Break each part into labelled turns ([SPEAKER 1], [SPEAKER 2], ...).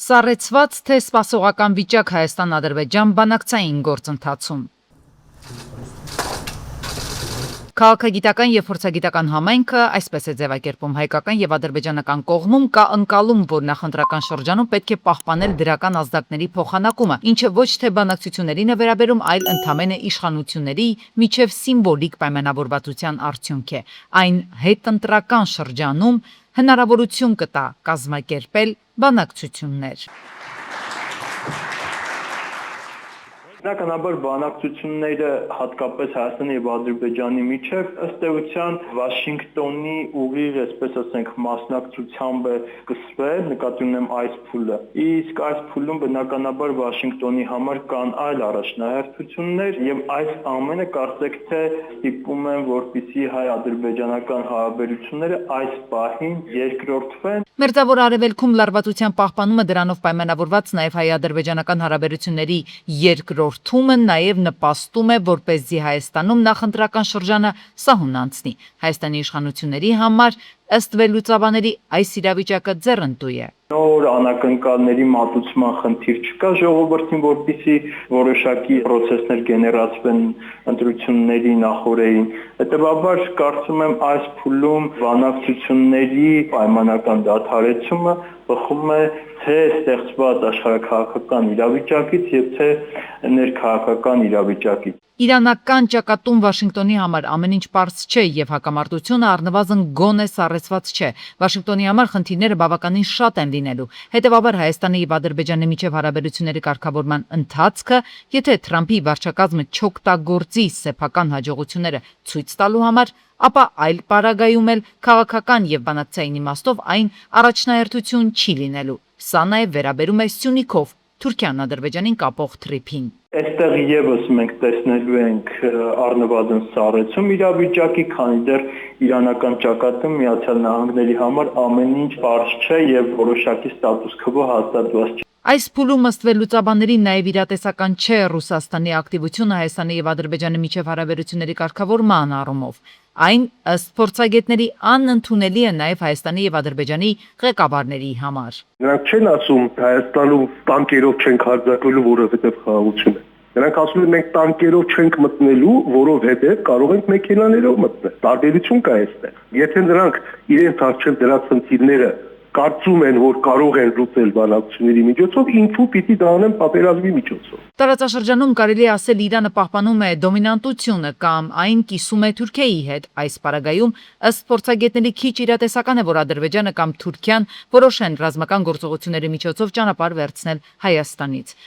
[SPEAKER 1] Սառեցված թե սպասողական վիճակ Հայաստան-Ադրբեջան բանակցային գործընթացում։ Քաղաքագիտական եւ փորձագիտական համայնքը այսպես է ձևակերպում հայկական եւ ադրբեջանական կողմում կա ընկալում, որ նախընտրական շրջանում պետք է պահպանել դրական ազդակների փոխանակումը, ինչը ոչ թե բանակցություններին է վերաբերում, այլ ընդամենը իշխանությունների միջև սիմվոլիկ պայմանավորվածության արդյունք է։ Այն հետընտրական շրջանում հնարավորություն կտա կազմակերպել բանակցություններ։
[SPEAKER 2] Բնականաբար բանակցությունները հատկապես Հայաստանի եւ Ադրբեջանի միջև ըստ էության Վաշինգտոնի ուղիղ, այսպես ասենք, մասնակցությամբ է սկսվել, նկատի ունեմ այս փուլը։ Իսկ այս փուլում բնականաբար Վաշինգտոնի համար կան այլ առաջնահերթություններ եւ այս ամենը կարծեք թե ստիպում են, որպեսզի հայ-ադրբեջանական հարաբերությունները այս պահին երկրորդվեն։
[SPEAKER 1] Մերձավոր Արևելքում լարվածության պահպանումը դրանով պայմանավորված նաև հայ-ադրբեջանական հարաբերությունների երկրորդումը նաև նպաստում է, որպեսզի Հայաստանում նախընտրական շրջանը սահուն անցնի։ Հայաստանի իշխանությունների համար ըստ վերլուծաբաների այս իրավիճակը ձեռնտու է։
[SPEAKER 2] Նոր անակնկալների մատուցման խնդիր չկա ժողովրդին, որպեսզի որոշակի պրոցեսներ գեներացվեն ընտրությունների նախօրեին։ Հետևաբար կարծում եմ այս փուլում բանակցությունների պայմանական դադարեցումը բխում է թե ստեղծված աշխարհաքաղաքական իրավիճակից եւ թե ներքաղաքական իրավիճակից։
[SPEAKER 1] Իրանական ճակատում Վաշինգտոնի համար ամեն ինչ պարզ չէ եւ հակամարտությունը առնվազն գոնե սառեցված չէ։ Վաշինգտոնի համար խնդիրները բավականին շատ են լինելու։ Հետևաբար Հայաստանի եւ Ադրբեջանի միջև հարաբերությունների կարգավորման ընթացքը, եթե Թրամփի վարչակազմը չօգտագործի սեփական հաջողությունները ցույց տալու համար, ապա այլ պարագայում էլ քաղաքական եւ բանակցային իմաստով այն առաջնահերթություն չի լինելու։ Սա նաեւ վերաբերում է Սյունիքով Թուրքիան Ադրբեջանին կապող թրիփին։
[SPEAKER 2] Այստեղ եւս մենք տեսնելու ենք առնվազն սառեցում իրավիճակի, քանի դեռ իրանական ճակատում Միացյալ Նահանգների համար ամեն ինչ պարզ չէ եւ որոշակի ստատուս քվո հաստատված չէ։
[SPEAKER 1] Այս փուլում ըստ վերլուծաբանների նաև իրատեսական չէ Ռուսաստանի ակտիվությունը Հայաստանի եւ Ադրբեջանի միջև հարաբերությունների կարգավորման առումով։ Այն ըստ փորձագետների անընդունելի է նաև Հայաստանի եւ Ադրբեջանի ղեկավարների համար։
[SPEAKER 3] Նրանք չեն ասում Հայաստանում տանկերով չենք հարձակվելու, որովհետեւ խաղաղություն է։ Նրանք ասում են մենք տանկերով չենք մտնելու, որովհետեւ կարող ենք մեքենաներով մտնել։ Տարբերություն կա այստեղ։ Եթե նրանք իրենց արժեն դրած խնդիրները կարծում են, որ կարող են լուծել բանակցությունների միջոցով, ինքու պիտի դա անեն պատերազմի միջոցով։
[SPEAKER 1] Տարածաշրջանում կարելի է ասել Իրանը պահպանում է դոմինանտությունը կամ այն կիսում է Թուրքիայի հետ։ Այս պարագայում ըստ փորձագետների քիչ իրատեսական է, որ Ադրբեջանը կամ Թուրքիան որոշեն ռազմական գործողությունների միջոցով ճանապարհ վերցնել Հայաստանից։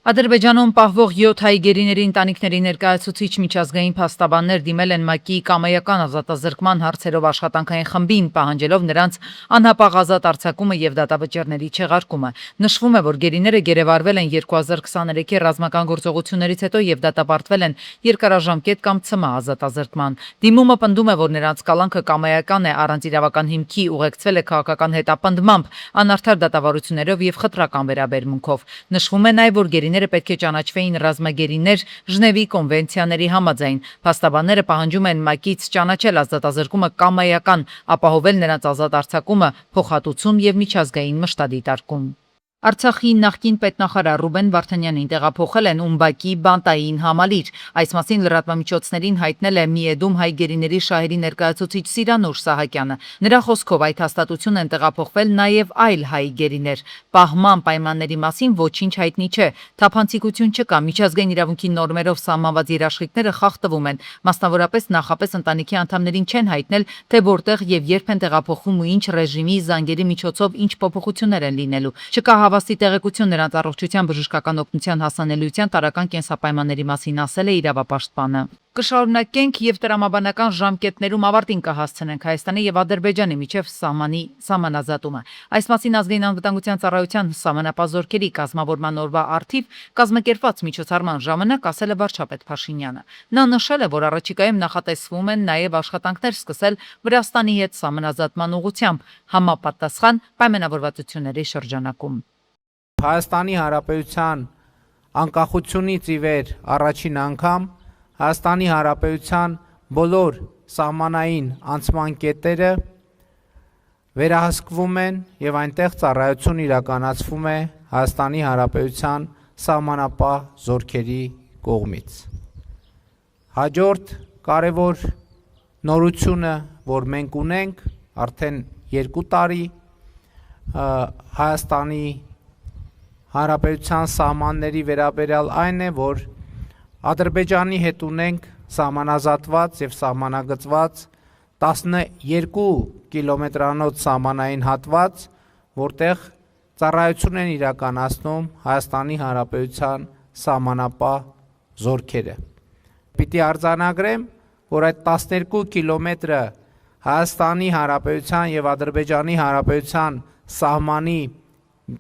[SPEAKER 1] Ադրբեջանում պահվող 7 հայ գերիների ընտանիքների ներկայացուցիչ միջազգային փաստաբաններ դիմել են ՄԱԿ-ի կամայական ազատազրկման հարցերով աշխատանքային խմբին, պահանջելով նրանց անհապաղ ազատ արձակումը եւ դատավճիռների չեղարկումը։ Նշվում է, որ գերիները գերեվարվել են 2023-ի ռազմական գործողություններից հետո եւ դատապարտվել են երկարաժամկետ կամ ՑՄ ազատազրկման։ Դիմումը պնդում է, որ նրանց կալանքը կամայական է, առանց իրավական հիմքի, ուղեկցվել է քաղաքական հետապնդմամբ, անարդար դատավարություններով եւ խտրական վերաբերմունքով։ Նշվում է նաեւ, որ գերիները պետք է ճանաչվեին ռազմագերիներ Ժնևի կոնվենցիաների համաձայն։ Փաստաբանները պահանջում են ՄԱԿ-ից ճանաչել ազատազրկումը կամայական, ապահովել նրանց ազատ արձակումը, փոխհատուցում եւ միջազգային մշտադիտարկում։ Արցախի նախկին պետնախարար Ռուբեն Վարդանյանին տեղափոխել են ՈՒՄԲԱԿ-ի բանտային համալիր։ Այս մասին լրատվամիջոցներին հայտնել է Միեդում հայ գերիների շահերի ներկայացուցիչ Սիրանուշ Սահակյանը։ Նրա խոսքով այդ հաստատություն են տեղափոխվել նաև այլ հայ գերիներ։ Պահման պայմանների մասին ոչինչ հայտնի չէ։ Թափանցիկություն չկա, միջազգային իրավունքի նորմերով սահմանված երաշխիքները խախտվում են։ Մասնավորապես նախապես ընտանիքի անդամներին չեն հայտնել, թե որտեղ եւ երբ են տեղափոխվում ու ինչ ռեժիմի զանգերի միջոցով ինչ փոփոխություններ են լինելու։ Չկա հավաստի տեղեկություն նրանց առողջության, բժշկական օգնության հասանելիության, տարրական կենսապայմանների մասին, ասել է իրավապաշտպանը։ Կշարունակենք եւ տրամաբանական ժամկետներում ավարտին կհասցնենք Հայաստանի եւ Ադրբեջանի միջև սահմանազատումը։ Այս մասին ազգային անվտանգության ծառայության սահմանապազորքերի կազմավորման օրվա առթիվ կազմակերպված միջոցառման ժամանակ ասել է վարչապետ Փաշինյանը։ Նա նշել է, որ առաջիկայում նախատեսվում են նաեւ աշխատանքներ սկսել Վրաստանի հետ սահմանազատման ուղղությամբ համապատասխան պայմանավորվածությունների շրջանակում։
[SPEAKER 4] Հայաստանի Հանրապետության անկախությունից ի վեր առաջին անգամ Հայաստանի Հանրապետության բոլոր սահմանային անցման կետերը վերահսկվում են եւ այնտեղ ծառայություն իրականացվում է Հայաստանի Հանրապետության սահմանապահ զորքերի կողմից։ Հաջորդ կարևոր նորությունը, որ մենք ունենք արդեն 2 տարի Հայաստանի Հանրապետության սահմանների վերաբերյալ այն է, որ Ադրբեջանի հետ ունենք սահմանազատված եւ սահմանագծված 12 կիլոմետրանոց սահմանային հատված, որտեղ ծառայություն են իրականացնում Հայաստանի Հանրապետության սահմանապահ զորքերը։ Պիտի արձանագրեմ, որ այդ 12 կիլոմետրը Հայաստանի Հանրապետության եւ Ադրբեջանի Հանրապետության սահմանի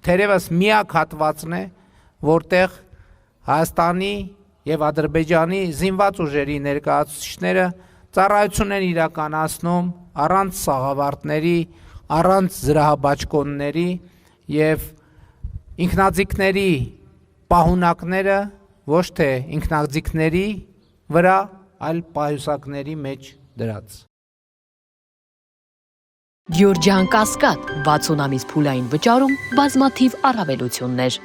[SPEAKER 4] թերևս միակ հատվածն է, որտեղ Հայաստանի եւ Ադրբեջանի զինված ուժերի ներկայացուցիչները ծառայություն են իրականացնում առանց սաղավարտների, առանց զրահաբաճկոնների եւ ինքնաձիգների պահունակները ոչ թե ինքնաձիգների վրա, այլ պահյուսակների մեջ դրած։
[SPEAKER 5] Գյորջյան Կասկադ 60 ամիս փուլային վճարում բազմաթիվ առավելություններ։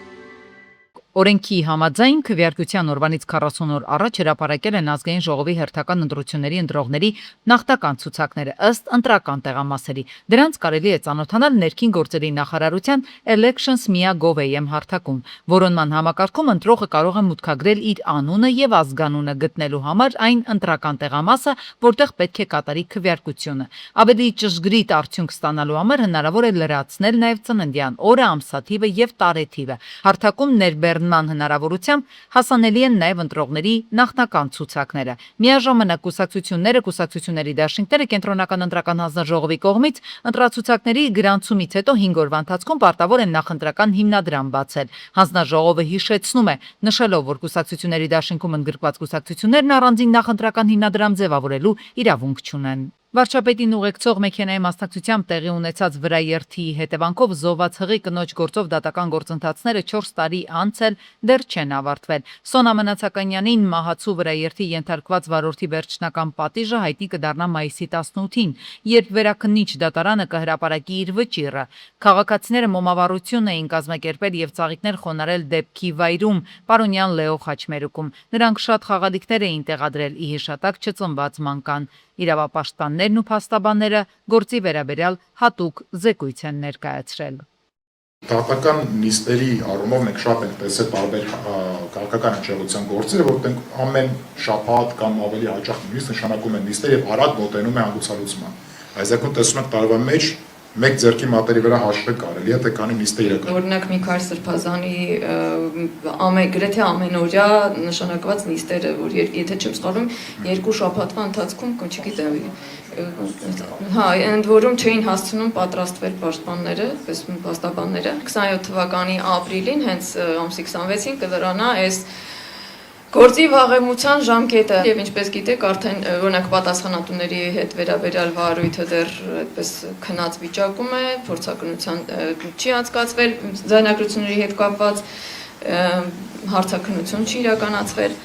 [SPEAKER 1] Օրենքի համաձայն քվեարկության օրվանից 40 օր առաջ հրապարակել են ազգային ժողովի հերթական ընտրությունների ընտրողների նախնական ցուցակները ըստ ընտրական տեղամասերի։ Դրանց կարելի է ծանոթանալ ներքին գործերի նախարարության elections.gov.am հարթակում։ Որոնման համակարգում ընտրողը կարող է մուտքագրել իր անունը եւ ազգանունը գտնելու համար այն ընտրական տեղամասը, որտեղ պետք է կատարի քվեարկությունը։ Ավելի ճշգրիտ արդյունք ստանալու համար հնարավոր է լրացնել նաեւ ծննդյան օրը, ամսաթիվը եւ տարեթիվը։ Հարթակում ներբեռնման հնարավորությամբ հասանելի են նաև ընտրողների նախնական ցուցակները։ Միաժամանակ կուսակցությունների դաշինքները կենտրոնական ընտրական հանձնաժողովի կողմից ընտրացուցակների գրանցումից հետո 5 օրվա ընթացքում պարտավոր են նախընտրական հիմնադրամ բացել։ Հանձնաժողովը հիշեցնում է, նշելով, որ կուսակցությունների դաշինքում ընդգրկված կուսակցություններն առանձին նախընտրական հիմնադրամ ձևավորելու իրավունք չունեն։ Վարչապետին ուղեկցող մեքենայի մասնակցությամբ տեղի ունեցած վրաերթի հետևանքով զոհված հղի կնոջ գործով դատական գործընթացները 4 տարի անց էլ դեռ չեն ավարտվել։ Սոնա Մնացականյանին մահացու վրաերթի ենթարկված վարորդի վերջնական պատիժը հայտնի կդառնա մայիսի 18-ին, երբ վերաքննիչ դատարանը կհրապարակի իր վճիռը։ Քաղաքացիները մոմավառություն էին կազմակերպել եւ ծաղիկներ խոնարել դեպքի վայրում Պարոնյան Լեո խաչմերուկում։ Նրանք շատ խաղալիքներ էին տեղադրել ի հիշատակ չծնված մանկան։ Իրավապաշտպաններն ու փաստաբանները գործի վերաբերյալ հատուկ զեկույց են ներկայացրել։
[SPEAKER 6] Դատական նիստերի առումով մենք շատ ենք տեսել տարբեր քաղաքական հնչեղության գործերը, որտեղ ամեն շաբաթ կամ ավելի հաճախ նույնիսկ նշանակում են նիստեր եւ արագ մոտենում է հանգուցալուծման։ Այս դեպքում տեսնում ենք տարվա մեջ մեկ ձեռքի մատերի վրա հաշվել կարելի է թե քանի նիստ է իրական։
[SPEAKER 7] Օրինակ Միքայել Սրբազանի գրեթե ամենօրյա նշանակված նիստերը, որ եթե չեմ սխալվում, 2 շաբաթվա ընթացքում, չգիտեմ, ընդ որում չէին հասցնում պատրաստվել պաշտպանները, փաստաբանները։ 27 թվականի ապրիլին, հենց ամսի 26-ին կլրանա այս գործի վաղեմության ժամկետը եւ ինչպես գիտեք արդեն օրինակ պատասխանատուների հետ վերաբերյալ վարույթը դեռ այդպես քնած վիճակում է, փորձակնության չի անցկացվել, ձայնագրությունների հետ կապված հարցաքննություն չի իրականացվել։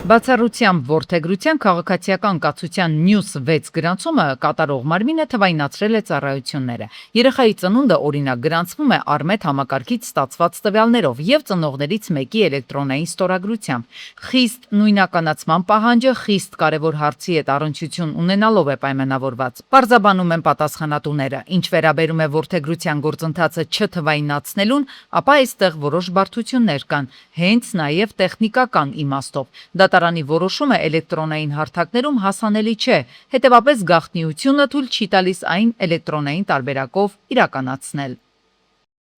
[SPEAKER 1] Բացառությամբ որդեգրության քաղաքացիական կացության մյուս 6 գրանցումը կատարող մարմինը թվայնացրել է ծառայությունները։ Երեխայի ծնունդը օրինակ գրանցվում է Արմետ համակարգից ստացված տվյալներով եւ ծնողներից մեկի էլեկտրոնային ստորագրությամբ։ Խիստ նույնականացման պահանջը խիստ կարևոր հարցի հետ առնչություն ունենալով է պայմանավորված։ Պարզաբանում են պատասխանատուները։ Ինչ վերաբերում է որդեգրության գործընթացը չթվայնացնելուն, ապա այստեղ որոշ բարդություններ կան, հենց նաեւ տեխնիկական իմաստով։ Դատարանի որոշումը էլեկտրոնային հարթակներում հասանելի չէ, հետևաբար գաղտնիությունը թույլ չի տալիս այն էլեկտրոնային տարբերակով իրականացնել։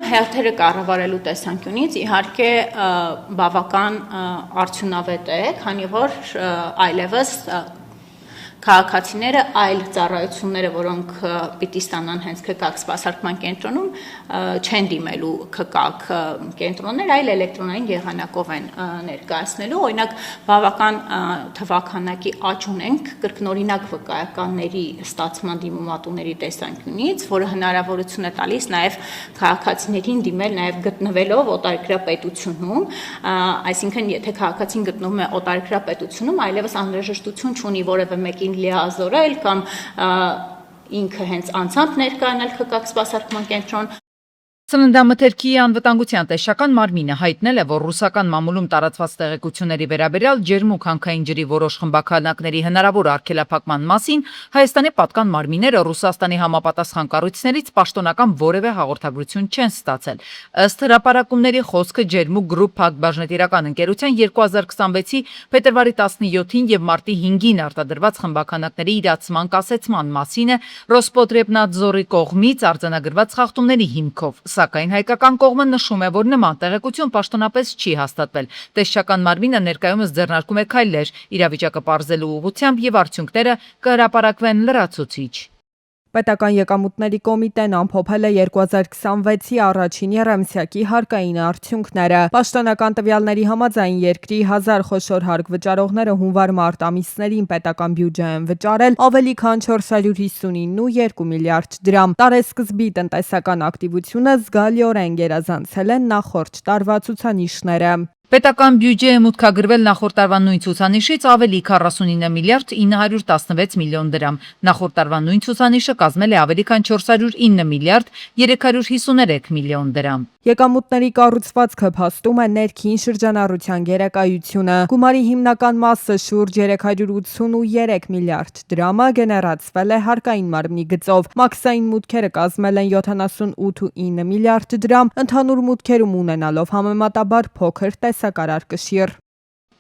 [SPEAKER 8] Հերթերը կառավարելու տեսանկյունից իհարկե բավական արդյունավետ է, քանի որ այլևս քաղաքացիները այլ ծառայությունները, որոնք պիտի ստանան հենց ՔԿԱԿ սպասարկման կենտրոնում, չեն դիմելու ՔԿԱԿ կենտրոններ, այլ էլեկտրոնային եղանակով են ներկայացնելու։ Օրինակ բավական թվաքանակի աճ ունենք կրկնօրինակ վկայականների ստացման դիմումատուների տեսանկյունից, որը հնարավորություն է տալիս նաև քաղաքացիներին դիմել նաև գտնվելով օտարերկրյա պետությունում, այսինքն եթե քաղաքացին գտնվում է օտարերկրյա պետությունում, այլևս անհրաժեշտություն չունի որևէ մեկին լիազորել կամ ինքը հենց անցամբ ներկայանալ ԽԿ սպասարկման կենտրոն։
[SPEAKER 1] Սննդամթերքի անվտանգության տեսչական մարմինը հայտնել է, որ ռուսական մամուլում տարածված տեղեկությունների վերաբերյալ ջերմուկ հանքային ջրի որոշ խմբականակների հնարավոր արգելափակման մասին Հայաստանի պատկան մարմինները Ռուսաստանի համապատասխան կառույցներից պաշտոնական որևէ հաղորդագրություն չեն ստացել։ Ըստ հրապարակումների խոսքը ջերմուկ գրուպ փակbaşնետիրական ընկերության 2026-ի փետրվարի 17-ին եւ մարտի 5-ին արտադրված խմբականակների իրացման կասեցման մասին է Ռոսպոտրեբնadzorի կողմից արձանագրված խախտումների հիմքով։ Սակայն հայկական կողմը նշում է, որ նման տեղեկություն պաշտոնապես չի հաստատվել։ Տեսչական մարմինը ներկայումս ձեռնարկում է քայլեր իրավիճակը պարզելու ուղղությամբ եւ արդյունքները կհրապարակվեն լրացուցիչ։
[SPEAKER 9] Պետական եկամուտների կոմիտեն ամփոփել է 2026-ի առաջին եռամսյակի հարկային արդյունքները։ Պաշտոնական տվյալների համաձայն երկրի 1000 խոշոր հարկ վճարողները հունվար-մարտ ամիսներին պետական բյուջե են վճարել ավելի քան 459.2 միլիարդ դրամ։ Տարեսկզբի տնտեսական ակտիվությունը զգալիորեն գերազանցել է նախորդ տարվա ցուցանիշները։
[SPEAKER 1] Պետական բյուջեը մուտքագրվել նախորդ տարվա նույն ցուցանիշից ավելի 49 միլիարդ 916 միլիոն դրամ։ Նախորդ տարվա նույն ցուցանիշը կազմել է ավելի քան 409 միլիարդ 353 միլիոն դրամ։
[SPEAKER 9] Եկամուտների կառուցվածքը փաստում է ներքին շրջանառության գերակայությունը։ Գումարի հիմնական մասը շուրջ 383 միլիարդ դրամը գեներացվել է հարկային մարմնի գծով։ Մաքսային մուտքերը կազմել են 78.9 միլիարդ դրամ, ընդհանուր մուտքերում ունենալով համեմատաբար փոքր տեսակարար կշիռ։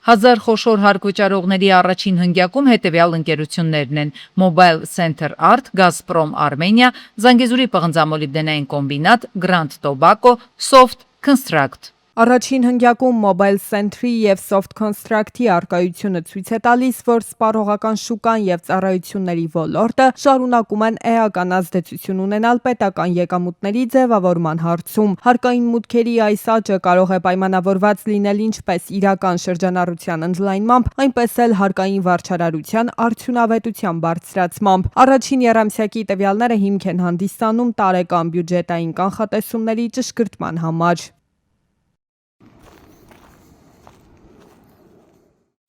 [SPEAKER 1] 1000 խոշոր հարկ վճարողների առաջին հնգյակում հետևյալ ընկերություններն են՝ Mobile Center Art, Gazprom Armenia, Զանգեզուրի պղնձամոլիբդենային կոմբինատ, Grand Tobacco, Soft Construct։
[SPEAKER 9] Առաջին հնգյակում Mobile Center-ի եւ Soft Construct-ի արկայությունը ցույց է տալիս, որ սպառողական շուկան եւ ծառայությունների ոլորտը շարունակում են էական ազդեցություն ունենալ պետական եկամուտների ձևավորման հարցում։ Հարկային մուտքերի այս աճը կարող է պայմանավորված լինել ինչպես իրական շրջանառության ընդլայնմամբ, այնպես էլ հարկային վարչարարության արդյունավետության բարձրացմամբ։ Առաջին եռամսյակի տվյալները հիմք են հանդիսանում տարեկան բյուջետային կանխատեսումների ճշգրտման համար։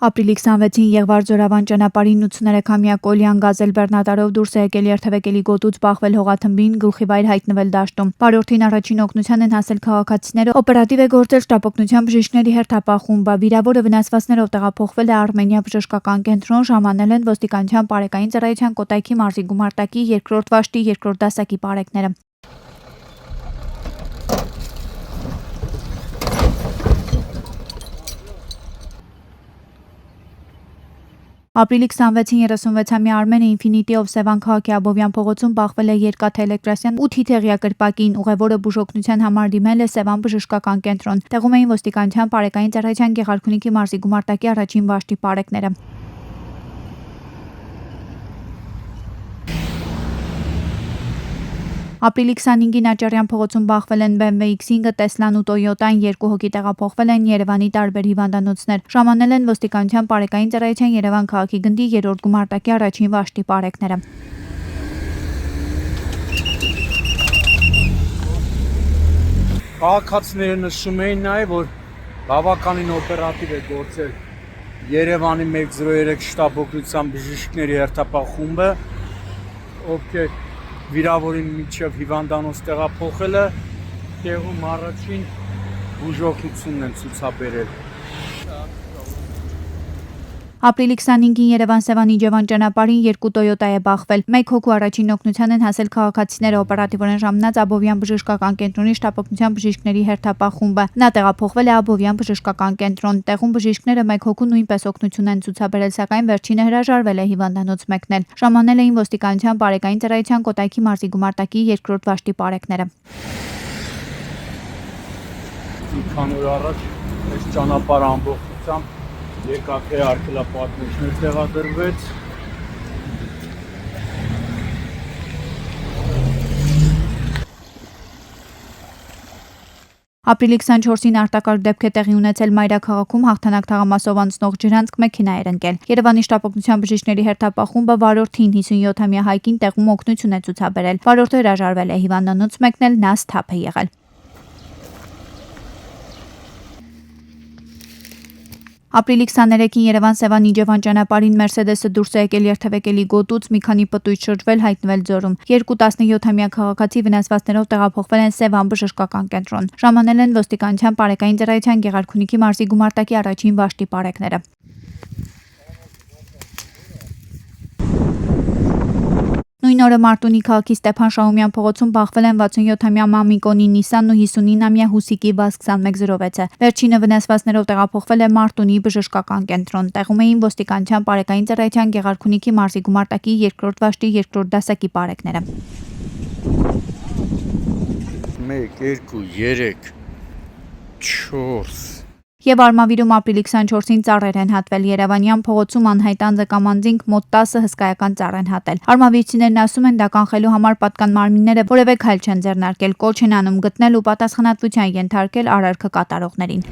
[SPEAKER 10] Ապրիլի 26-ին Եղվար Ձորավան ճանապարհին 83-ամյա Կոլյան Գազել բեռնատարով դուրս է եկել երթևեկելի գոտուց բախվել հողաթմբին, գլխիվայր հայտնվել դաշտում։ Վարորդին առաջին օգնության են հասել քաղաքացիները, օպերատիվ է գործել շտապօգնության բժիշկների հերթապահ վիրավորը վնասվածքներով տեղափոխվել է Արմենիա բժշկական կենտրոն, ժամանել են ոստիկանության Պարեկային ծառայության Կոտայքի մարզի գումարտակի 2-րդ վաշտի 2-րդ դասակի պարեկները։ Ապրիլի 26-ին 36-ամյա Արմենը Ինֆինիտիով Սևան քաղաքի Աբովյան փողոցում բախվել է երկաթ էլեկտրասյան 8 թեղյա կրպակին, ուղևորը բուժօգնության համար դիմել է Սևան բժշկական կենտրոն։ Տեղում էին ոստիկանության Պարեկային ծառայության Գեղարքունիքի մարզի գումարտակի առաջին վաշտի պարեկները։ Ապրիլի 25-ին Աճարյան փողոցում բախվել են BMW X5-ը, Տեսլան ու Տոյոտան, 2 հոգի տեղափոխվել են Երևանի տարբեր հիվանդանոցներ։ Ժամանել են ոստիկանության Պարեկային ծառայության Երևան քաղաքի գնդի 3-րդ գումարտակի առաջին վաշտի պարեկները։
[SPEAKER 4] Քաղաքացիները նշում էին նաև, որ բավականին օպերատիվ է գործել Երևանի 103 շտապօգնության բժիշկների հերթապահ խումբը, ովքեր վիրավորին միջև հիվանդանոց տեղափոխելը տեղում առաջին բուժօգնությունն են ցուցաբերել։
[SPEAKER 10] Ապրիլի 25-ին Երևան-Սևան Իջևան ճանապարհին 2 Տոյոտա է բախվել։ 1 հոգու առաջին օգնության են հասել քաղաքացիները, օպերատիվորեն ժամանած Աբովյան բժշկական կենտրոնի շտապօգնության բժիշկների հերթապահ խումբը։ Նա տեղափոխվել է Աբովյան բժշկական կենտրոն։ Տեղում բժիշկները 1 հոգու նույնպես օգնություն են ցուցաբերել, սակայն վերջինը հրաժարվել է հիվանդանոց մեկնել։ Ժամանել էին ոստիկանության Պարեկային ծառայության Կոտայքի մարզի գումարտակի 2-րդ վաշտի պարեկները։
[SPEAKER 4] Քան օր առաջ այս ճանապարհը ամբողջությամբ երկաթ արգելապատնեշներ տեղադրվեց։
[SPEAKER 10] Ապրիլի 24-ին արտակարգ դեպք է տեղի ունեցել Մայրաքաղաքում հաղթանակ թաղամասով անցնող ջրանցք մեքենա էր ընկել։ Երևանի շտապօգնության բժիշկների հերթապահ խումբը վարորդին 57-ամյա հայկին տեղում օգնություն է ցուցաբերել։ Վարորդը հրաժարվել է հիվանդանոց մեկնել, նա սթափ է եղել։ Ապրիլի 23-ին Երևան-Սևան Իջևան ճանապարհին Մերսեդեսը դուրս է եկել երթևեկելի գոտուց, մի քանի պտույտ շրջվել, հայտնվել ձորում։ 2-17-ամյա քաղաքացի վնասվածքներով տեղափոխվել են Սևան բժշկական կենտրոն։ Ժամանել են ոստիկանության Պարեկային ծառայության Գեղարքունիքի մարզի գումարտակի առաջին վաշտի պարեկները։ Նույն օրը Մարտունի քաղաքի Ստեփան Շահումյան փողոցում բախվել են 67-ամյա Մամիկոնի Նիսսանն ու 59-ամյա Հուսիկի Վազ 2106-ը։ Վերջինը վնասվածքներով տեղափոխվել է Մարտունի բժշկական կենտրոն։ Տեղում էին ոստիկանության Պարեկային ծառայության Գեղարքունիքի մարզի գումարտակի 2-րդ վաշտի 2-րդ դասակի պարեկները։
[SPEAKER 4] 1 2 3 4
[SPEAKER 10] Եվ Արմավիրում ապրիլի 24-ին ծառեր են հատվել։ Երևանյան փողոցում անհայտ անձը կամ անձինք մոտ 10 հսկայական ծառ են հատել։ Արմավիրցիներն ասում են, դա կանխելու համար պատկան մարմինները որևէ քայլ չեն ձեռնարկել, կոչ են անում գտնել ու պատասխանատվության ենթարկել արարքը կատարողներին։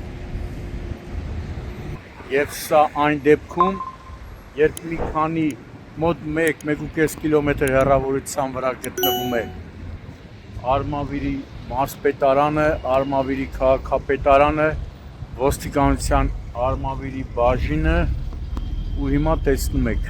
[SPEAKER 4] Եվ սա այն դեպքում, երբ մի քանի մոտ 1-1.5 կիլոմետր հեռավորության վրա գտնվում է Արմավիրի մարզպետարանը, Արմավիրի քաղաքապետարանը, ոստիկանության Արմավիրի բաժինը ու հիմա տեսնում եք